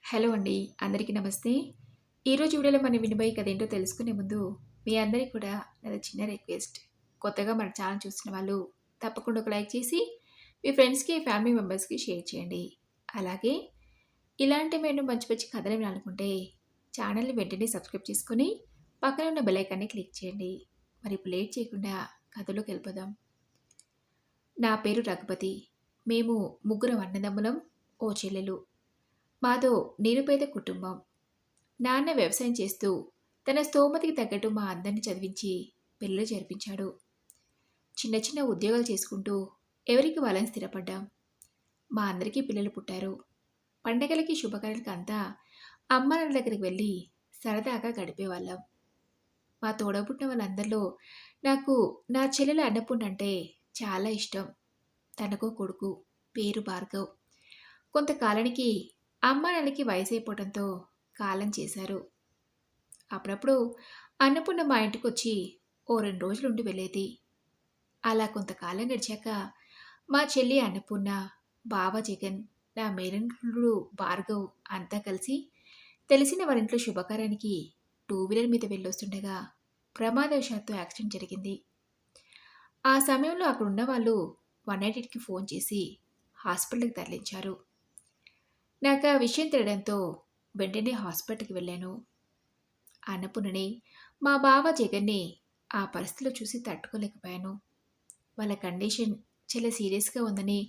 Hello అండి. అందరికీ నమస్తే. ఈరోజు వీడియోలో మనం వినబోయే కథ ఏంటో తెలుసుకునే ముందు మీ అందరికి కూడా నాది చిన్న రిక్వెస్ట్. కొత్తగా మన ఛానల్ చూస్తున్న వాళ్ళు తప్పకుండా ఒక లైక్ చేసి మీ ఫ్రెండ్స్‌కి, ఫ్యామిలీ మెంబర్స్‌కి షేర్ చేయండి. అలాగే ఇలాంటి మేము మంచి మంచి కథలు వినాలనుకుంటే ఛానల్‌ని వెంటనే సబ్స్క్రైబ్ చేసుకొని పక్కన ఉన్న బెల్ ఐకాన్‌ని క్లిక్ చేయండి. మరి ఇప్పుడు లేట్ చేయకుండా కథలోకి వెళ్ళిపోదాం. నా పేరు రఘుపతి. మేము ముగ్గురం అన్నదమ్ములం, ఓ చెల్లెలు. మాదో నిరుపేద కుటుంబం. నాన్న వ్యవసాయం చేస్తూ తన స్తోమతకి తగ్గట్టు మా అందరిని చదివించి పెళ్ళిళ్ళు జరిపించాడు. చిన్న చిన్న ఉద్యోగాలు చేసుకుంటూ ఎవరికి వాళ్ళని స్థిరపడ్డాం. మా అందరికీ పిల్లలు పుట్టారు. పండగలకి శుభకార్యాలకి అంతా అమ్మ నాన్న దగ్గరికి వెళ్ళి సరదాగా గడిపేవాళ్ళం. మా తోడబుట్టిన వాళ్ళందరిలో నాకు నా చెల్లెలు అన్నపూర్ణ అంటే చాలా ఇష్టం. తనకో కొడుకు, పేరు భార్గవ్. కొంతకాలానికి అమ్మ నాన్నకి వయసైపోవడంతో కాలం చేశారు. అప్పుడప్పుడు అన్నపూర్ణ మా ఇంటికొచ్చి ఓ 2 రోజులుండి వెళ్ళేది. అలా కొంతకాలం గడిచాక మా చెల్లి అన్నపూర్ణ, బావ జగన్, నా మేనల్లుడు భార్గవ్ అంతా కలిసి తెలిసిన వారింట్లో శుభకార్యానికి 2 వీలర్ మీద వెళ్ళొస్తుండగా ప్రమాదవశాత్తు యాక్సిడెంట్ జరిగింది. ఆ సమయంలో అక్కడున్న వాళ్ళు 188కి ఫోన్ చేసి హాస్పిటల్‌కి తరలించారు. నాకా విషయం తెలియడంతో వెంటనే హాస్పిటల్‌కి వెళ్ళాను. అన్నపూర్ణని, మా బావ జగన్‌ని ఆ పరిస్థితిలో చూసి తట్టుకోలేకపోయాను. వాళ్ళ కండిషన్ చాలా సీరియస్‌గా ఉందని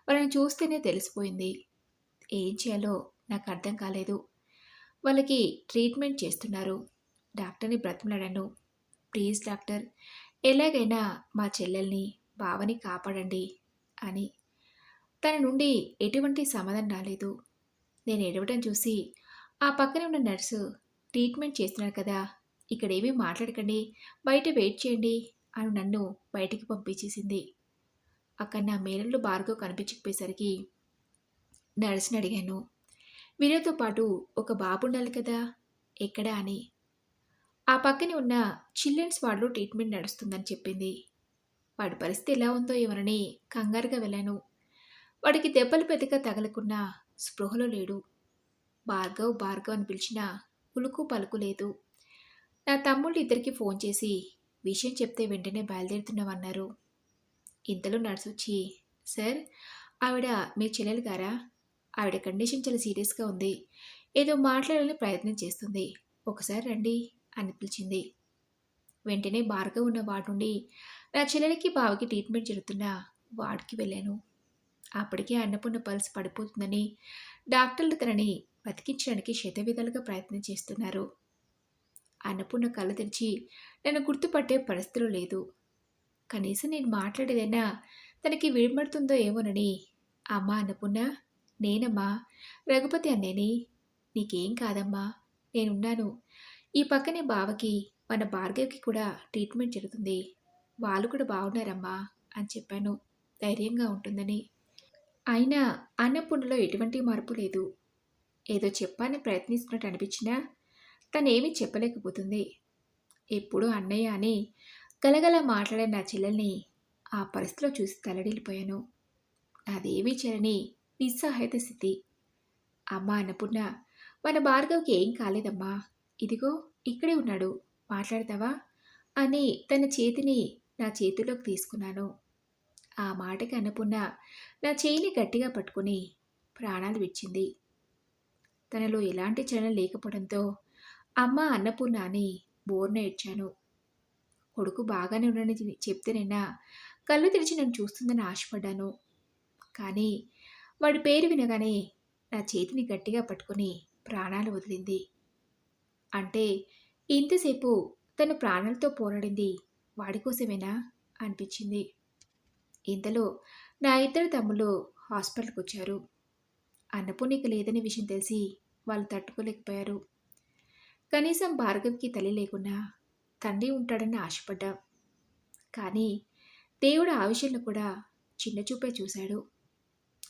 వాళ్ళని చూస్తేనే తెలిసిపోయింది. ఏం చేయాలో నాకు అర్థం కాలేదు. వాళ్ళకి ట్రీట్మెంట్ చేస్తున్నారు. డాక్టర్‌ని బ్రతిమలాడాను. ప్లీజ్ డాక్టర్, ఎలాగైనా మా చెల్లెల్ని, బావని కాపాడండి అని. తన నుండి ఎటువంటి సమాధానం రాలేదు. నేను ఏడవడం చూసి ఆ పక్కనే ఉన్న నర్సు, ట్రీట్మెంట్ చేస్తున్నారు కదా, ఇక్కడేమీ మాట్లాడకండి, బయట వెయిట్ చేయండి అని నన్ను బయటికి పంపించేసింది. అక్కడ నా మేనల్లుడు భార్గవ్ కనిపించకపోయేసరికి నర్సుని అడిగాను. వీరితో పాటు ఒక బాబు ఉండాలి కదా, ఎక్కడా అని. ఆ పక్కనే ఉన్న చిల్డ్రన్స్ వార్డులో ట్రీట్మెంట్ నడుస్తుందని చెప్పింది. వాడి పరిస్థితి ఎలా ఉందో ఏమోనని కంగారుగా వెళ్ళాను. వాడికి దెబ్బలు పెద్దగా తగలకున్నా స్పృహలో లేడు. భార్గవ్ భార్గవ్ అని పిలిచినా ఉలుకు పలుకు లేదు. నా తమ్ముళ్ళు ఇద్దరికి ఫోన్ చేసి విషయం చెప్తే వెంటనే బయలుదేరుతున్నామన్నారు. ఇంతలో నర్సొచ్చి, సార్, ఆవిడ మీ చెల్లెలు గారా? ఆవిడ కండిషన్ చాలా సీరియస్గా ఉంది. ఏదో మాట్లాడాలని ప్రయత్నం చేస్తుంది. ఒకసారి రండి అని పిలిచింది. వెంటనే భార్గవ్ ఉన్న వార్డు నుండి నా చెల్లెలకి బావకి ట్రీట్మెంట్ జరుగుతున్న వార్డుకి వెళ్ళాను. అప్పటికే అన్నపూర్ణ పల్స్ పడిపోతుందని డాక్టర్లు తనని బతికించడానికి శతవిధాలుగా ప్రయత్నం చేస్తున్నారు. అన్నపూర్ణ కళ్ళు తెరిచి నన్ను గుర్తుపట్టే పరిస్థితిలో లేదు. కనీసం నేను మాట్లాడేదైనా తనకి విడమడుతుందో ఏమోనని, అమ్మా అన్నపూర్ణ, నేనమ్మా, రఘుపతి అన్నేని, నీకేం కాదమ్మా, నేనున్నాను. ఈ పక్కనే బావకి, మన భార్గవ్కి కూడా ట్రీట్మెంట్ జరుగుతుంది. వాళ్ళు కూడా బాగున్నారమ్మా అని చెప్పాను, ధైర్యంగా ఉంటుందని. అయినా అన్నపూర్ణలో ఎటువంటి మార్పు లేదు. ఏదో చెప్పాలని ప్రయత్నిస్తున్నట్టు అనిపించినా తనేమీ చెప్పలేకపోతుంది. ఎప్పుడూ అన్నయ్య అని గలగల మాట్లాడే నా చెల్లెల్ని ఆ పరిస్థితిలో చూసి తల్లడిల్లిపోయాను. నాదేమీ చేయని నిస్సహాయత స్థితి. అమ్మా అన్నపూర్ణ, మన భార్గవ్కి ఏం కాలేదమ్మా, ఇదిగో ఇక్కడే ఉన్నాడు, మాట్లాడతావా అని తన చేతిని నా చేతిలోకి తీసుకున్నాను. ఆ మాటకి అన్నపూర్ణ నా చేయిని గట్టిగా పట్టుకుని ప్రాణాలు విడిచింది. తనలో ఎలాంటి చలనం లేకపోవడంతో అమ్మ అన్నపూర్ణ అని బోర్న ఏడ్చాను. కొడుకు బాగానే ఉన్నాడని చెప్తేనైనా కళ్ళు తెరిచి నన్ను చూస్తుందని ఆశపడ్డాను. కానీ వాడి పేరు వినగానే నా చేతిని గట్టిగా పట్టుకుని ప్రాణాలు వదిలింది. అంటే ఇంతసేపు తను ప్రాణాలతో పోరాడింది వాడి కోసమేనా అనిపించింది. ఇంతలో నా ఇద్దరు తమ్ముళ్ళు హాస్పిటల్కి వచ్చారు. అన్నపూర్ణిక లేదనే విషయం తెలిసి వాళ్ళు తట్టుకోలేకపోయారు. కనీసం భార్గవ్కి తల్లి లేకున్నా తండ్రి ఉంటాడని ఆశపడ్డాం. కానీ దేవుడు ఆ విషయంలో కూడా చిన్నచూపే చూశాడు.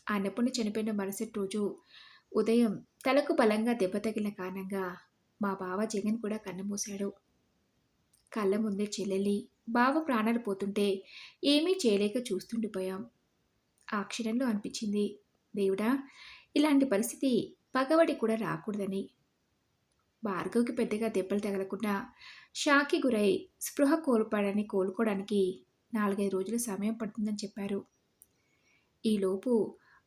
అన్నపూర్ణ చనిపోయిన మరుసటి రోజు ఉదయం తలకు బలంగా దెబ్బ తగిలిన కారణంగా మా బావ జగన్ కూడా కన్నుమూశాడు. కళ్ళ ముందే చెల్లెలి, బావ ప్రాణాలు పోతుంటే ఏమీ చేయలేక చూస్తుండిపోయాం. ఆ క్షణంలో అనిపించింది, దేవుడా, ఇలాంటి పరిస్థితి పగబడి కూడా రాకూడదని. భార్గవ్‌కి పెద్దగా దెబ్బలు తగలకుండా షాక్‌కి గురై స్పృహ కోలుకోవడానికి 4, 5 రోజులు సమయం పడుతుందని చెప్పారు. ఈలోపు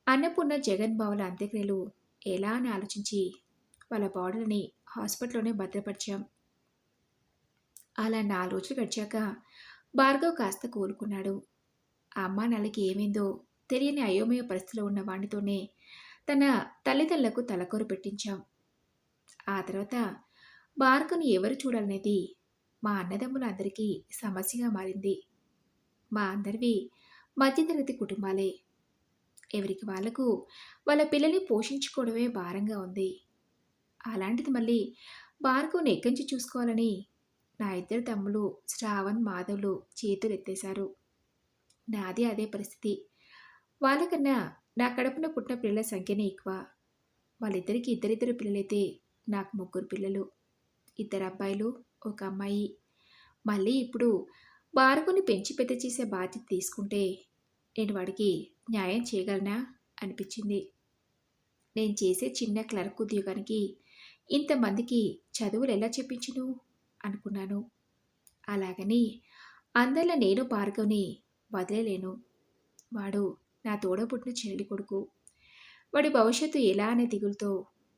అన్నపూర్ణ, జగన్ బావల అంత్యక్రియలు ఎలా అని ఆలోచించి వాళ్ళ బాడీలని హాస్పిటల్‌లోనే భద్రపరిచాం. అలా 4 రోజులు గడిచాక భార్గవ్ కాస్త కోలుకున్నాడు. ఆ అమ్మానాన్నలకి ఏమైందో తెలియని అయోమయ పరిస్థితిలో ఉన్న వాడితోనే తన తల్లిదండ్రులకు తలకోరు పెట్టించాం. ఆ తర్వాత భార్గవ్‌ని ఎవరు చూడాలనేది మా అన్నదమ్ములందరికీ సమస్యగా మారింది. మా అందరివి మధ్యతరగతి కుటుంబాలే. ఎవరికి వాళ్ళకు వాళ్ళ పిల్లల్ని పోషించుకోవడమే భారంగా ఉంది. అలాంటిది మళ్ళీ భార్గవ్‌ని ఎక్కించి చూసుకోవాలని నా ఇద్దరు తమ్ముళ్ళు శ్రావణ్, మాధవ్‌లు చేతులెత్తేశారు. నాది అదే పరిస్థితి. వాళ్ళకన్నా నా కడుపున పుట్టిన పిల్లల సంఖ్యనే ఎక్కువ. వాళ్ళిద్దరికీ ఇద్దరిద్దరు పిల్లలైతే నాకు 3 పిల్లలు. 2 అబ్బాయిలు, 1 అమ్మాయి. మళ్ళీ ఇప్పుడు భార్గవ్‌ని పెంచి పెద్ద చేసే బాధ్యత తీసుకుంటే నేను వాడికి న్యాయం చేయగలనా అనిపించింది. నేను చేసే చిన్న క్లర్క్ ఉద్యోగానికి ఇంతమందికి చదువులు ఎలా చెప్పించును అనుకున్నాను. అలాగని అందరిలా నేను భార్గవ్‌ని వదిలేయలేను. వాడు నా తోడబుట్టిన చెల్లి కొడుకు. వాడి భవిష్యత్తు ఎలా అనే దిగులుతో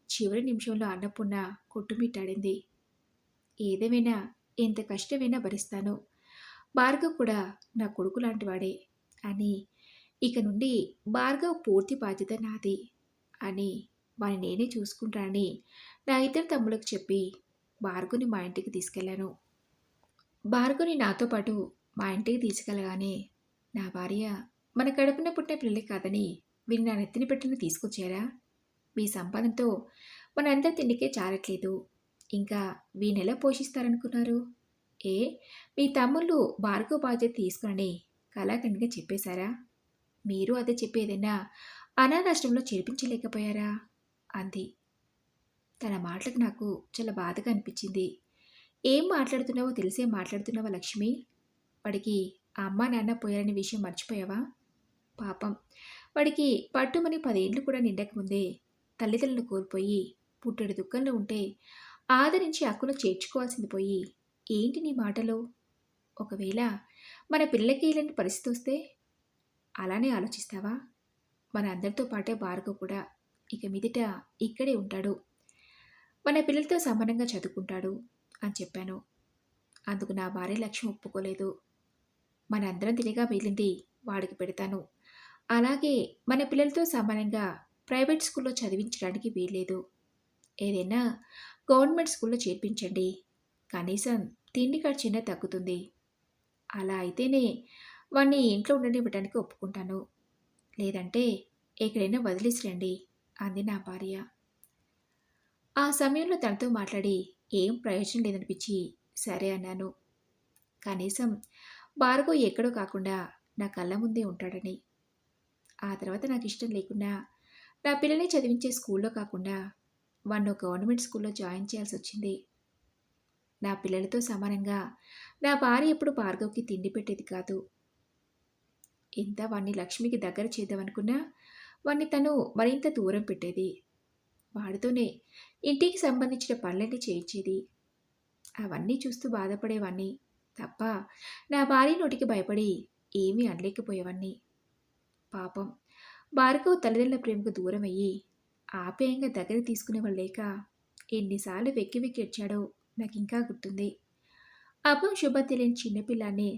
చివరి నిమిషంలో అన్నపూర్ణ కొట్టుమిట్టాడింది. ఏదేమైనా ఎంత కష్టమైనా భరిస్తాను. భార్గవ్ కూడా నా కొడుకు లాంటివాడే అని, ఇక నుండి భార్గవ్ పూర్తి బాధ్యత నాది అని, వాడిని నేనే చూసుకుంటానని నా ఇద్దరు తమ్ముళ్ళకి చెప్పి భార్గవ్‌ని మా ఇంటికి తీసుకెళ్ళాను. భార్గవ్‌ని నాతో పాటు మా ఇంటికి తీసుకెళ్ళగానే నా భార్య, మన కడుపున పుట్టిన పిల్లలే కాదని వీరిని నా నెత్తిన పెట్టుకుని తీసుకొచ్చారా? మీ సంపాదనతో మనందరి తిండికే చాలట్లేదు. ఇంకా వీణెలా పోషిస్తారనుకున్నారు? ఏ మీ తమ్ముళ్ళు భార్గవ్ బాధ్యత తీసుకుని కళాఖండిగా చెప్పేశారా? మీరు అదే చెప్పేదైనా అనాథాశ్రమంలో చేర్పించలేకపోయారా? అంది. తన మాటలకు నాకు చాలా బాధగా అనిపించింది. ఏం మాట్లాడుతున్నావో తెలిసే మాట్లాడుతున్నావా లక్ష్మి? వాడికి ఆ అమ్మా నాన్న పోయారనే విషయం మర్చిపోయావా? పాపం వాడికి పట్టుమని 10 ఏళ్ళు కూడా నిండకముందే తల్లిదండ్రులను కోల్పోయి పుట్టెడు దుఃఖంలో ఉంటే ఆదరించి హక్కును చేర్చుకోవాల్సింది పోయి ఏంటి నీ మాటలో? ఒకవేళ మన పిల్లలకి ఇలాంటి పరిస్థితి వస్తే అలానే ఆలోచిస్తావా? మన అందరితో పాటే భార్గవ్ కూడా ఇక మీదట ఇక్కడే ఉంటాడు. మన పిల్లలతో సమానంగా చదువుకుంటాడు అని చెప్పాను. అందుకు నా భార్య లక్ష్మి ఒప్పుకోలేదు. మనందరం తినగా మిగిలింది వాడికి పెడతాను. అలాగే మన పిల్లలతో సమానంగా ప్రైవేట్ స్కూల్లో చదివించడానికి వీల్లేదు. ఏదైనా గవర్నమెంట్ స్కూల్లో చేర్పించండి. కనీసం తిండి ఖర్చైనా తగ్గుతుంది. అలా అయితేనే వాణ్ణి ఇంట్లో ఉండనివ్వడానికి ఒప్పుకుంటాను. లేదంటే ఎక్కడైనా వదిలేసిరండి అంది నా భార్య. ఆ సమయంలో తనతో మాట్లాడి ఏం ప్రయోజనం లేదనిపించి సరే అన్నాను. కనీసం భార్గవ్ ఎక్కడో కాకుండా నా కళ్ళ ముందే ఉంటాడని. ఆ తర్వాత నాకు ఇష్టం లేకున్నా నా పిల్లల్ని చదివించే స్కూల్లో కాకుండా వాణ్ణి గవర్నమెంట్ స్కూల్లో జాయిన్ చేయాల్సి వచ్చింది. నా పిల్లలతో సమానంగా నా భార్య ఎప్పుడు భార్గవ్‌కి తిండి పెట్టేది కాదు. ఇంత వాణ్ణి లక్ష్మికి దగ్గర చేద్దామనుకున్నా వాణ్ణి తను మరింత దూరం పెట్టేది. వాడితోనే ఇంటికి సంబంధించిన పనులన్నీ చేయించేది. అవన్నీ చూస్తూ బాధపడేవాణ్ణి తప్ప నా భార్య నోటికి భయపడి ఏమీ అనలేకపోయేవాణ్ణి. పాపం భార్గవ్ తల్లిదండ్రుల ప్రేమకు దూరం అయ్యి ఆప్యాయంగా దగ్గరికి తీసుకునేవాళ్ళు లేక ఎన్నిసార్లు వెక్కి వెక్కి ఏడ్చాడో నాకింకా గుర్తుంది. అబ్బం శుభం తెలియని చిన్నపిల్లాన్ని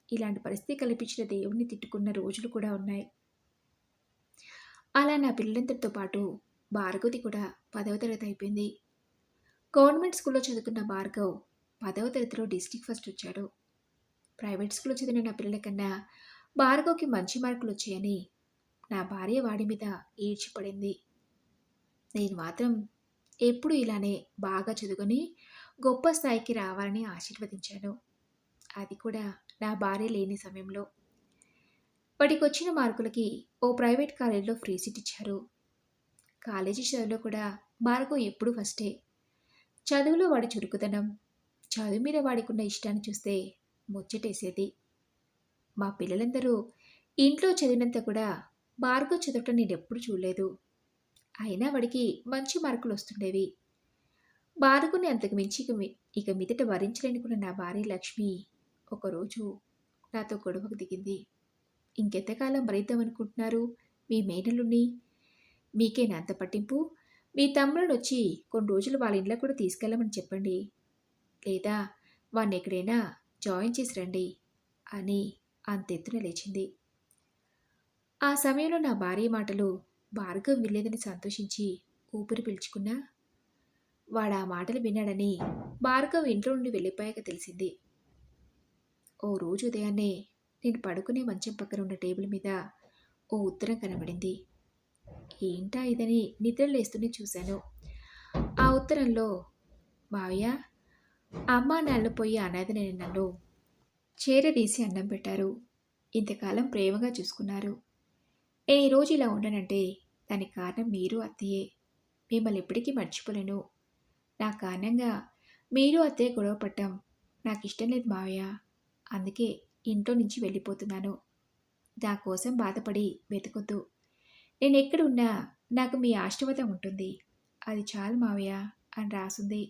ఇలాంటి పరిస్థితి కల్పించిన దేవుణ్ణి తిట్టుకున్న రోజులు కూడా ఉన్నాయి. అలా నా పిల్లలందరితో పాటు భార్గవ్‌ది కూడా 10వ తరగతి అయిపోయింది. గవర్నమెంట్ స్కూల్లో చదువుకున్న భార్గవ్ 10వ తరగతిలో డిస్ట్రిక్ట్ ఫస్ట్ వచ్చాడు. ప్రైవేట్ స్కూల్లో చదివిన నా పిల్లల కన్నా భార్గవ్‌కి మంచి మార్కులు వచ్చాయని నా భార్య వాడి మీద ఈడ్చిపడింది. నేను మాత్రం ఎప్పుడూ ఇలానే బాగా చదువుకొని గొప్ప స్థాయికి రావాలని ఆశీర్వదించాను. అది కూడా నా భార్య లేని సమయంలో. వాడికొచ్చిన మార్కులకి ఓ ప్రైవేట్ కాలేజీలో ఫ్రీ సీట్ ఇచ్చారు. కాలేజీ చదువులో కూడా భార్గవ్ ఎప్పుడూ ఫస్టే. చదువులో వాడి చురుకుదనం, చదువు మీద వాడికున్న ఇష్టాన్ని చూస్తే ముచ్చటేసేది. మా పిల్లలందరూ ఇంట్లో చదివినంత కూడా భార్గవ్ చదవటం నేనెప్పుడు చూడలేదు. అయినా వాడికి మంచి మార్కులు వస్తుండేవి. భార్గవ్‌ని అంతకు మించి ఇక మీదట భరించలేనుకున్న నా భార్య లక్ష్మి ఒకరోజు నాతో గొడవకు దిగింది. "ఇంకెంతకాలం భరిద్దామనుకుంటున్నారు మీ మేనల్లుడిని? మీకేనా అంత పట్టింపు? మీ తమ్ముడినొచ్చి కొన్ని రోజులు వాళ్ళ ఇంట్లోకి కూడా తీసుకెళ్ళమని చెప్పండి. లేదా వాడినెక్కడైనా జాయిన్ చేసి రండి" అని అంతెత్తున లేచింది. ఆ సమయంలో నా భార్య మాటలు భార్గవ్ వినలేదని సంతోషించి ఊపిరి పీల్చుకున్నా, వాడా మాటలు విన్నాడని భార్గవ్ ఇంట్లో నుండి వెళ్ళిపోయాక తెలిసింది. ఓ రోజు ఉదయాన్నే నేను పడుకునే మంచం పక్కన ఉన్న టేబుల్ మీద ఓ ఉత్తరం కనబడింది. ఏంటా ఇదని నిద్ర లేస్తూనే చూశాను. ఆ ఉత్తరంలో, "మావయ్య, అమ్మా నాన్నలు పోయి అనాథనైన నన్ను చేరదీసి అన్నం పెట్టారు. ఇంతకాలం ప్రేమగా చూసుకున్నారు. నేను ఈరోజు ఇలా ఉండనంటే దానికి కారణం మీరు, అత్తయ్యే. మిమ్మల్ని ఎప్పటికీ మర్చిపోలేను. నా కారణంగా మీరు, అత్తయ్య గొడవ పడటం నాకిష్టం లేదు మావయ్య. అందుకే ఇంట్లో నుంచి వెళ్ళిపోతున్నాను. నా కోసం బాధపడి వెతకొద్దు. నేనెక్కడున్నా నాకు మీ ఆశీర్వాదం ఉంటుంది. అది చాలు మావయ్య" అని రాసుంది.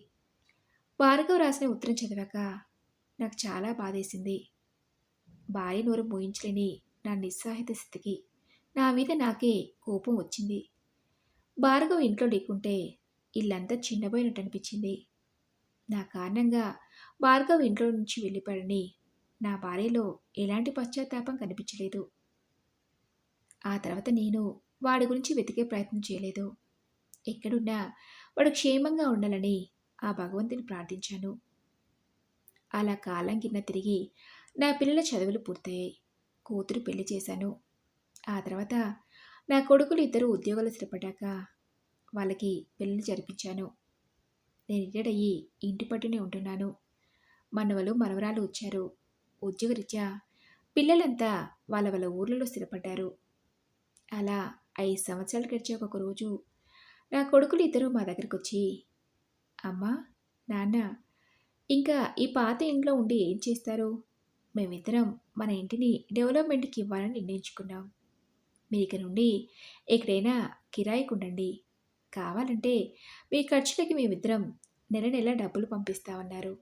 భార్గవ్ రాసిన ఉత్తరం చదివాక నాకు చాలా బాధేసింది. భార్య నోరు మూయించలేని నా నిస్సహాయత స్థితికి నా మీద నాకే కోపం వచ్చింది. భార్గవ్ ఇంట్లో లేకుంటే ఇల్లంతా చిన్నబోయినట్టు అనిపించింది. నా కారణంగా భార్గవ్ ఇంట్లో నుంచి వెళ్ళిపోయాడని నా భార్యలో ఎలాంటి పశ్చాత్తాపం కనిపించలేదు. ఆ తర్వాత నేను వాడి గురించి వెతికే ప్రయత్నం చేయలేదు. ఎక్కడున్నా వాడు క్షేమంగా ఉండాలని ఆ భగవంతుని ప్రార్థించాను. అలా కాలం కింద తిరిగి నా పిల్లల చదువులు పూర్తయ్యాయి. కూతురు పెళ్లి చేశాను. ఆ తర్వాత నా కొడుకులు ఇద్దరు ఉద్యోగాలు స్థిరపడ్డాక వాళ్ళకి పెళ్లి జరిపించాను. నేను రిటైర్డ్ అయ్యి ఇంటి పట్టునే ఉంటున్నాను. మనవలు మనవరాలు వచ్చారు. ఉద్యోగరీత్యా పిల్లలంతా వాళ్ళ వాళ్ళ ఊర్లలో స్థిరపడ్డారు. అలా 5 సంవత్సరాలు గడిచాక ఒకరోజు నా కొడుకులు ఇద్దరు మా దగ్గరికి వచ్చి, "అమ్మా, నాన్న, ఇంకా ఈ పాత ఇంట్లో ఉండి ఏం చేస్తారు? మేమిద్దరం మన ఇంటిని డెవలప్మెంట్‌కి ఇవ్వాలని నిర్ణయించుకున్నాం. మీరిక నుండి ఎక్కడైనా కిరాయికి ఉండండి. కావాలంటే మీ ఖర్చులకి మేమిద్దరం నెల నెల డబ్బులు పంపిస్తామన్నారు."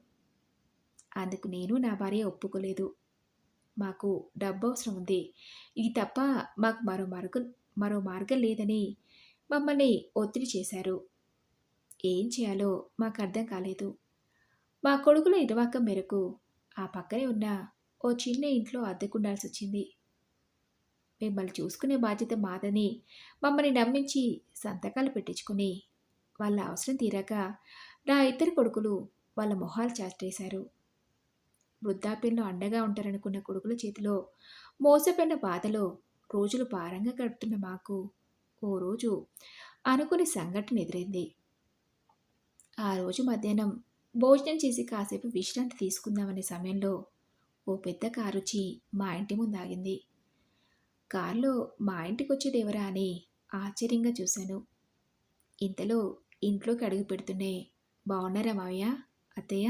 అందుకు నేను నా భార్య ఒప్పుకోలేదు. "మాకు డబ్బు అవసరం ఉంది. ఇది తప్ప మాకు మరో మార్గం లేదని మమ్మల్ని ఒత్తిడి చేశారు. ఏం చేయాలో మాకు అర్థం కాలేదు. మా కొడుకుల నిర్వాకం మేరకు ఆ పక్కనే ఉన్న ఓ చిన్న ఇంట్లో అద్దెకుండాల్సొచ్చింది. మిమ్మల్ని చూసుకునే బాధ్యత మాదని మమ్మల్ని నమ్మించి సంతకాలు పెట్టించుకుని వాళ్ళ అవసరం తీరాక నా ఇద్దరు కొడుకులు వాళ్ళ మొహాలు చాటేశారు. వృద్ధాప్యంలో అండగా ఉంటారనుకున్న కొడుకుల చేతిలో మోసపోయిన బాధలో రోజులు భారంగా గడుపుతున్న మాకు ఓ రోజు అనుకుని సంఘటన ఎదురైంది. ఆ రోజు మధ్యాహ్నం భోజనం చేసి కాసేపు విశ్రాంతి తీసుకుందామనే సమయంలో ఓ పెద్ద కారు వచ్చి మా ఇంటి ముందు ఆగింది. కారులో మా ఇంటికొచ్చేదెవరా అని ఆశ్చర్యంగా చూశాను. ఇంతలో ఇంట్లోకి అడుగు పెడుతూనే, "బాగున్నారా మావయ్య, అత్తయ్య"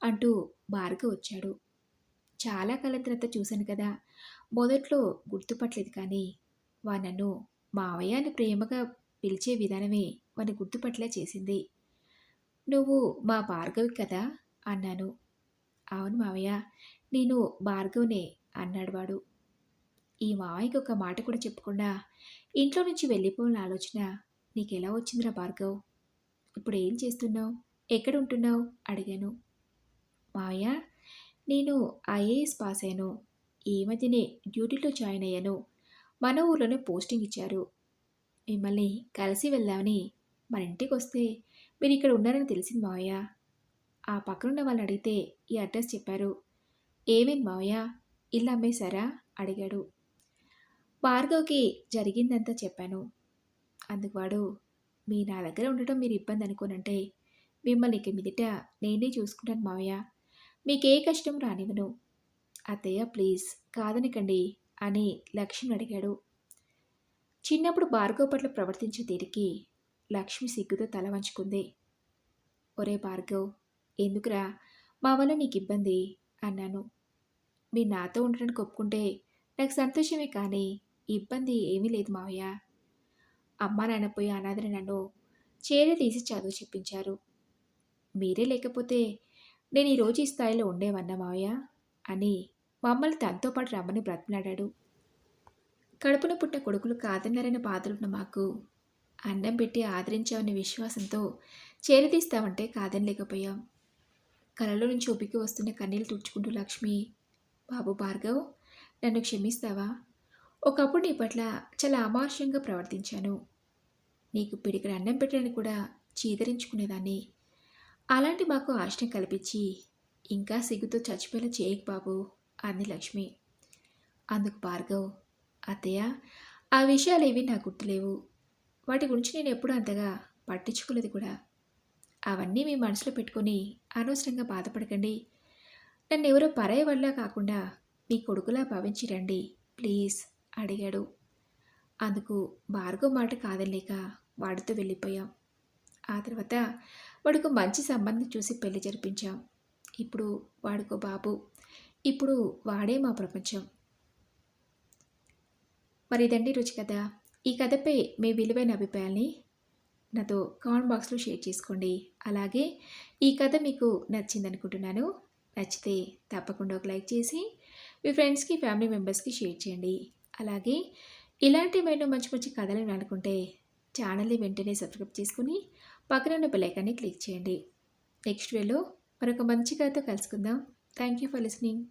అంటూ భార్గవ్ వచ్చాడు. చాలా కాలం తర్వాత చూశాను కదా, మొదట్లో గుర్తుపట్టలేదు కానీ వాడు నన్ను మావయ్య అని ప్రేమగా పిలిచే విధానమే వాడిని గుర్తుపట్టేలా చేసింది. "నువ్వు మా భార్గవి కదా" అన్నాను. "అవును మావయ్య, నేను భార్గవ్‌నే" అన్నాడు వాడు. ఈ మావయ్యకి ఒక మాట కూడా చెప్పకుండా ఇంట్లో నుంచి వెళ్ళిపోవాలని ఆలోచన నీకెలా వచ్చిందిరా భార్గవ్? ఇప్పుడు ఏం చేస్తున్నావు? ఎక్కడుంటున్నావు? అడిగాను. "మావయ్య, నేను ఐఏఎస్ పాస్ అయ్యాను. ఈ మధ్యనే డ్యూటీలో జాయిన్ అయ్యాను. మన ఊర్లోనే పోస్టింగ్ ఇచ్చారు. మిమ్మల్ని కలిసి వెళ్దామని మన ఇంటికొస్తే మీరిక్కడ ఉన్నారని తెలిసింది మావయ్య. ఆ పక్కనున్న వాళ్ళని అడిగితే ఈ అడ్రస్ చెప్పారు. ఏమైంది మావయ్య, ఇల్లు అమ్మేశారా?" అడిగాడు. భార్గవ్‌కి జరిగిందంతా చెప్పాను. అందుకు వాడు, నా దగ్గర ఉండటం మీరు ఇబ్బంది అనుకోనంటే మిమ్మల్ని ఇక మీదట నేనే చూసుకుంటాను మావయ్య. మీకే కష్టం రానివ్వను. అత్తయ్య ప్లీజ్ కాదనకండి అని లక్ష్మిని అడిగాడు. చిన్నప్పుడు భార్గవ్ పట్ల ప్రవర్తించే తీరుకి లక్ష్మి సిగ్గుతో తల వంచుకుంది. "ఒరే భార్గవ్, ఎందుకురా మా వల్ల నీకు ఇబ్బంది" అన్నాను. "మీరు నాతో ఉండడానికి ఒప్పుకుంటే నాకు సంతోషమే కానీ ఇబ్బంది ఏమీ లేదు మావయ్య. అమ్మా నాన్న పోయి అనాథని నన్ను చేరదీసి చదువు చెప్పించారు. మీరే లేకపోతే నేను ఈరోజు ఈ స్థాయిలో ఉండేవన్నా మావయ్య అని మమ్మల్ని తనతో పాటు రమ్మని బ్రతిమలాడాడు. కడుపున పుట్టిన కొడుకులు కాదన్నారనే బాధలున్న మాకు అన్నం పెట్టి ఆదరించామనే విశ్వాసంతో చేరదీస్తామంటే కాదనలేకపోయాం. కలలో నుంచి ఉబికి వస్తున్న కన్నీళ్లు తుడుచుకుంటూ లక్ష్మి, బాబు భార్గవ్, నన్ను క్షమిస్తావా? ఒకప్పుడు నీ పట్ల చాలా అమానుషంగా ప్రవర్తించాను. నీకు పిడికిడి అన్నం పెట్టడానికి కూడా చీదరించుకునేదాన్ని. అలాంటి మాకు ఆశను కల్పించి ఇంకా సిగ్గుతో చచ్చిపోయేలా చేయకు బాబు అంది లక్ష్మి. అందుకు భార్గవ్, అత్తయ్య, ఆ విషయాలేవి నాకు గుర్తులేవు. వాటి గురించి నేను ఎప్పుడూ అంతగా పట్టించుకోలేదు కూడా. అవన్నీ మీ మనసులో పెట్టుకొని అనవసరంగా బాధపడకండి. నన్నెవరో పరాయి వల్ల కాకుండా మీ కొడుకులా భావించి రండి ప్లీజ్ అడిగాడు. అందుకు భార్గవ్ మాట కాదనలేక వాడితో వెళ్ళిపోయాం. ఆ తర్వాత వాడికి మంచి సంబంధం చూసి పెళ్లి జరిపించాం. ఇప్పుడు వాడికో బాబు. ఇప్పుడు వాడే మా ప్రపంచం. మరి ఇదండి రుచి కథ. ఈ కథపై మీ విలువైన అభిప్రాయాల్ని నాతో కామెంట్ బాక్స్లో షేర్ చేసుకోండి. అలాగే ఈ కథ మీకు నచ్చిందనుకుంటున్నాను. నచ్చితే తప్పకుండా ఒక లైక్ చేసి మీ ఫ్రెండ్స్కి, ఫ్యామిలీ మెంబర్స్కి షేర్ చేయండి. అలాగే ఇలాంటి మరెన్నో మంచి మంచి కథలను అనుకుంటే ఛానల్ని వెంటనే సబ్స్క్రైబ్ చేసుకుని పక్కన ఉన్న బెల్ ఐకాన్ని క్లిక్ చేయండి. నెక్స్ట్ వీడియోలో మరొక మంచి కథతో కలుసుకుందాం. Thank you for listening.